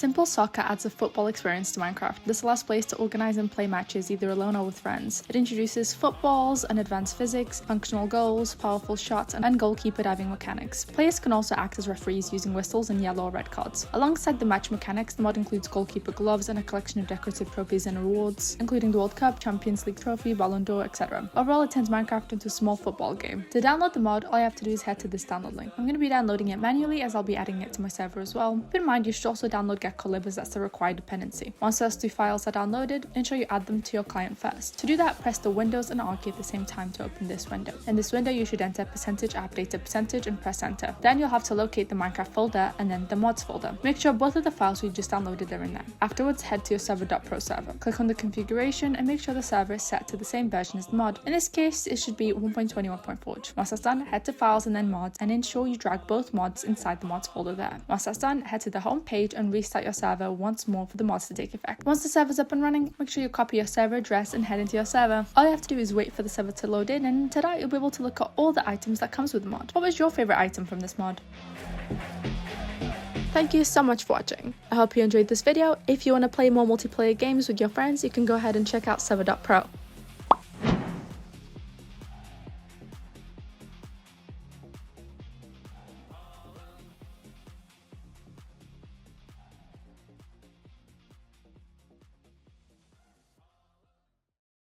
Simple Soccer adds a football experience to Minecraft. This allows players to organize and play matches either alone or with friends. It introduces footballs and advanced physics, functional goals, powerful shots, and goalkeeper diving mechanics. Players can also act as referees using whistles and yellow or red cards. Alongside the match mechanics, the mod includes goalkeeper gloves and a collection of decorative trophies and rewards, including the World Cup, Champions League trophy, Ballon d'Or, etc. Overall, it turns Minecraft into a small football game. To download the mod, all you have to do is head to this download link. I'm going to be downloading it manually as I'll be adding it to my server as well. Keep in mind, you should also download GetColib as that's the required dependency. Once those two files are downloaded, ensure you add them to your client first. To do that, press the Windows and R key at the same time to open this window. In this window, you should enter %appdata% and press enter. Then you'll have to locate the Minecraft folder and then the mods folder. Make sure both of the files we just downloaded are in there. Afterwards, head to your Server.pro server. Click on the configuration and make sure the server is set to the same version as the mod. In this case, it should be 1.21.4. Once that's done, head to files and then mods and ensure you drag both mods inside the mods folder there. Once that's done, head to the home page and restart your server once more for the mods to take effect. Once the server's up and running, make sure you copy your server address and head into your server. All you have to do is wait for the server to load in, and to that you'll be able to look at all the items that comes with the mod. What was your favorite item from this mod? Thank you so much for watching. I hope you enjoyed this video. If you want to play more multiplayer games with your friends, you can go ahead and check out Server.pro.